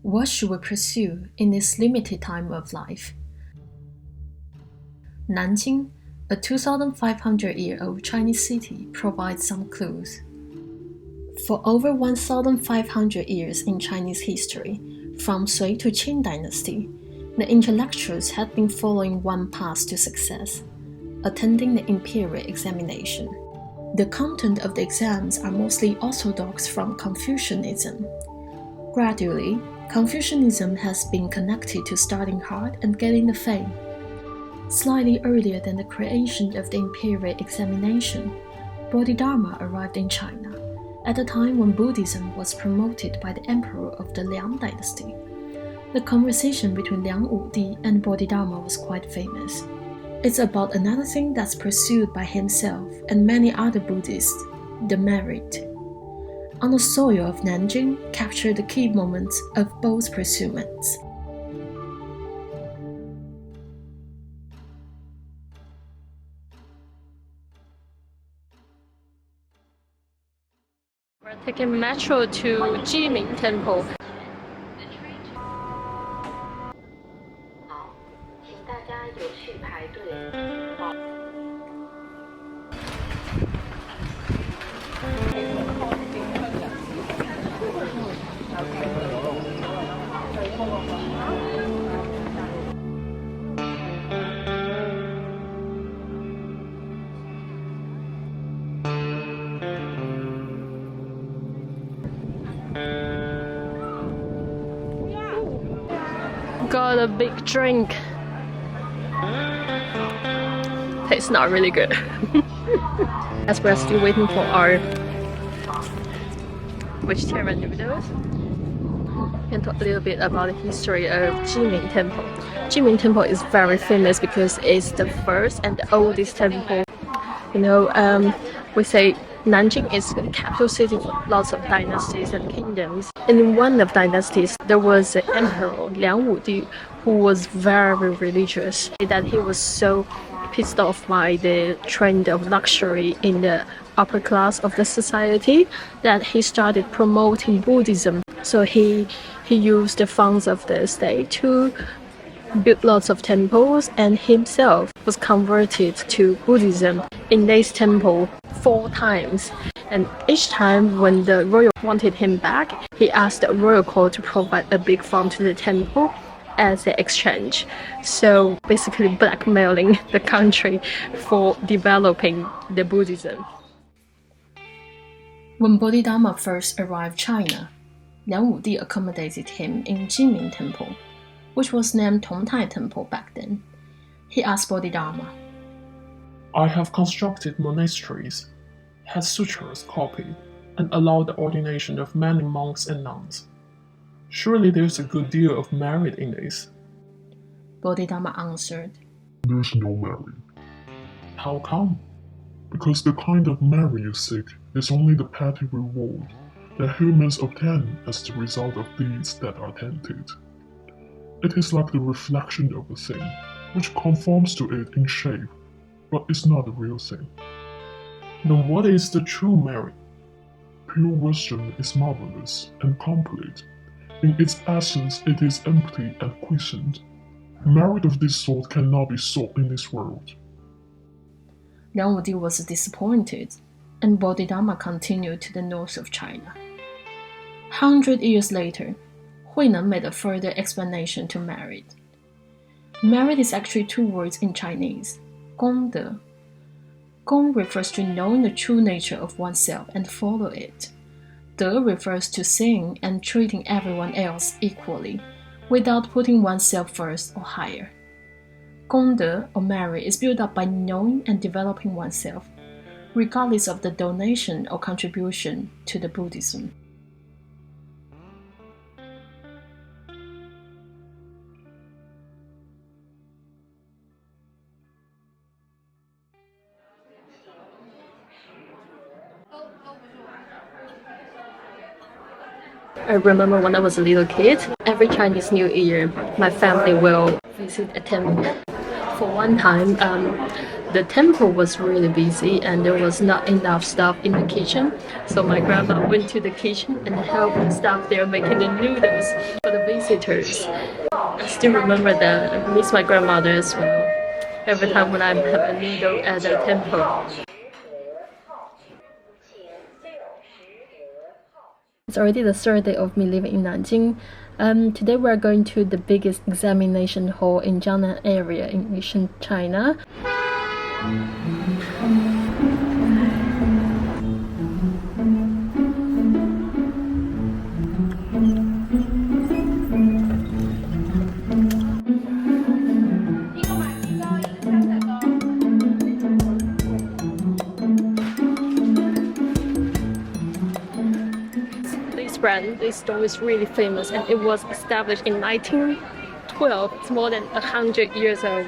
What should we pursue in this limited time of life? Nanjing, a 2,500-year-old Chinese city, provides some clues. For over 1,500 years in Chinese history, from Sui to Qing dynasty, the intellectuals had been following one path to success, attending the Imperial examination. The content of the exams are mostly orthodox from Confucianism. Gradually, Confucianism has been connected to studying hard and getting the fame. Slightly earlier than the creation of the Imperial examination, Bodhidharma arrived in China, at a time when Buddhism was promoted by the emperor of the Liang dynasty. The conversation between Liang Wu Di and Bodhidharma was quite famous. It's about another thing that's pursued by himself and many other Buddhists, the merit. On the soil of Nanjing captured the key moments of both pursuits. We're taking metro to Qing Temple. Got a big drink. Tastes not really good. As we're still waiting for our vegetarian noodles, we can talk a little bit about the history of Qing Temple. Qing Temple is very famous because it's the first and the oldest temple. We say Nanjing is the capital city for lots of dynasties and kingdoms. In one of dynasties, there was an emperor, Liang Wu, who was very religious. That he was so pissed off by the trend of luxury in the upper class of the society that he started promoting Buddhism. So he used the funds of the state to build lots of temples, and himself was converted to Buddhism in this temple 4 times. And each time when the royal wanted him back, he asked the royal court to provide a big fund to the temple as an exchange. So basically blackmailing the country for developing the Buddhism. When Bodhidharma first arrived China, Liang Wu Di accommodated him in Qing Temple, which was named Tongtai Temple back then. He asked Bodhidharma, I have constructed monasteries, had sutras copied, and allowed the ordination of many monks and nuns. Surely there's a good deal of merit in this. Bodhidharma answered, There's no merit. How come? Because the kind of merit you seek is only the petty reward that humans obtain as the result of deeds that are attempted. It is like the reflection of a thing, which conforms to it in shape, but is not the real thing. Then what is the true merit? Pure wisdom is marvelous and complete. In its essence, it is empty and quiescent. Merit of this sort cannot be sought in this world. Liang Wu Di was disappointed, and Bodhidharma continued to the north of China. 100 years later, Huineng made a further explanation to merit. Merit is actually 2 words in Chinese, 功德. Gong refers to knowing the true nature of oneself and follow it. De refers to seeing and treating everyone else equally, without putting oneself first or higher. Gongde or merit is built up by knowing and developing oneself, regardless of the donation or contribution to the Buddhism. I remember when I was a little kid, every Chinese New Year, my family will visit a temple. For one time, the temple was really busy and there was not enough staff in the kitchen. So my grandma went to the kitchen and helped staff there making the noodles for the visitors. I still remember that. I miss my grandmother as well. Every time when I have a noodle at the temple. It's already the third day of me living in Nanjing. Today we are going to the biggest examination hall in Jiangnan area in Eastern China. This stone is really famous and it was established in 1912. It's more than 100 years old.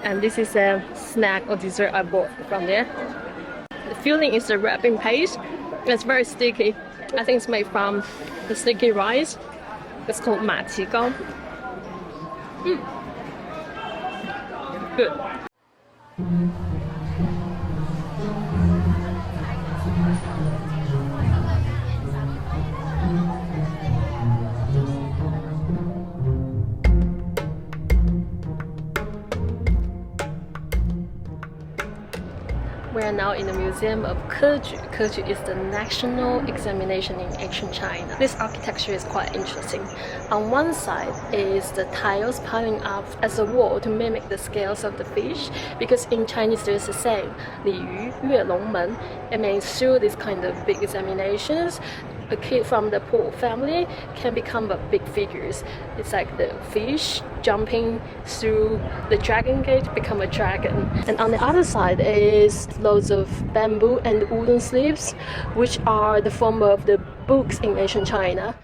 And this is a snack or dessert I bought from there. The filling is the wrapping paste. It's very sticky. I think it's made from the sticky rice. It's called ma qi gao. Good. We are now in the Museum of Keju. Keju is the national examination in ancient China. This architecture is quite interesting. On one side is the tiles piling up as a wall to mimic the scales of the fish, because in Chinese there is a saying, 鲤鱼跃龙门. It means through this kind of big examinations, a kid from the poor family can become big figures. It's like the fish jumping through the dragon gate, become a dragon. And on the other side is loads of bamboo and wooden sleeves, which are the form of the books in ancient China.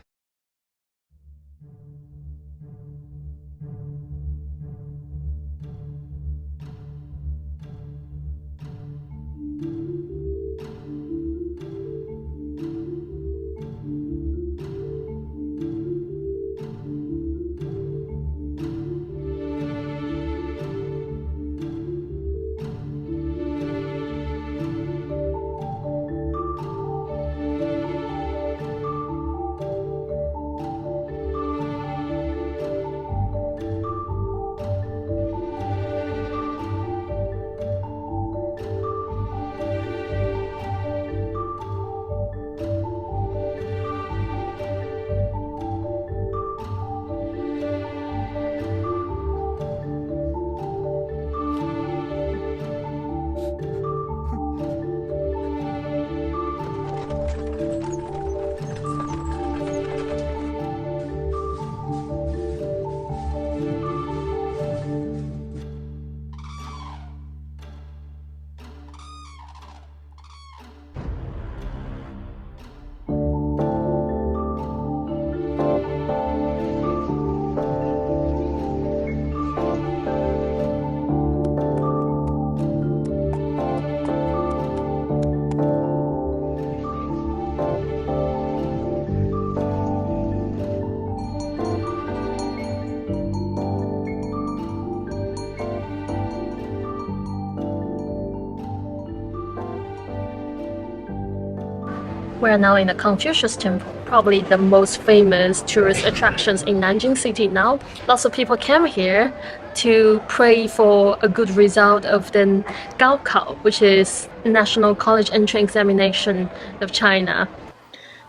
We are now in the Confucius Temple, probably the most famous tourist attractions in Nanjing city now. Lots of people came here to pray for a good result of the Gaokao, which is National College Entry Examination of China.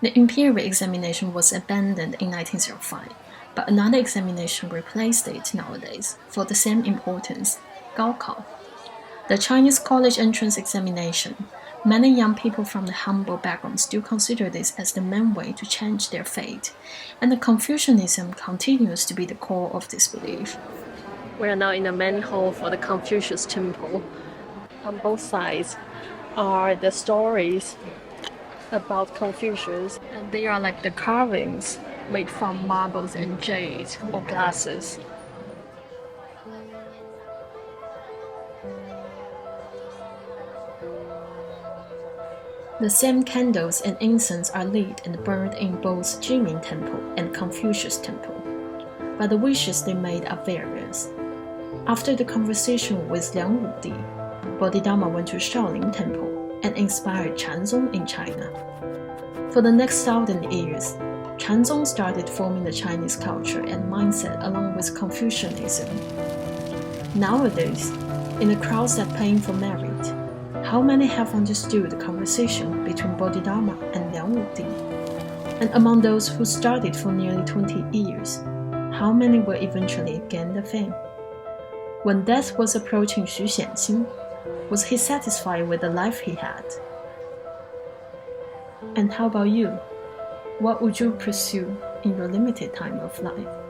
The Imperial examination was abandoned in 1905, but another examination replaced it nowadays for the same importance, Gaokao. The Chinese college entrance examination. Many young people from the humble background still consider this as the main way to change their fate, and the Confucianism continues to be the core of this belief. We are now in the main hall for the Confucius Temple. On both sides are the stories about Confucius, and they are like the carvings made from marbles and jade or glasses. The same candles and incense are lit and burned in both Qing Temple and Confucius Temple, but the wishes they made are various. After the conversation with Liang Wu, Bodhidharma went to Shaolin Temple and inspired Chanzong in China. For the next 1,000 years, Chanzong started forming the Chinese culture and mindset along with Confucianism. Nowadays, in the crowds that paying for merit, how many have understood the conversation between Bodhidharma and Liang Wu? And among those who started for nearly 20 years, how many will eventually gain the fame? When death was approaching Xu Xianxin, was he satisfied with the life he had? And how about you? What would you pursue in your limited time of life?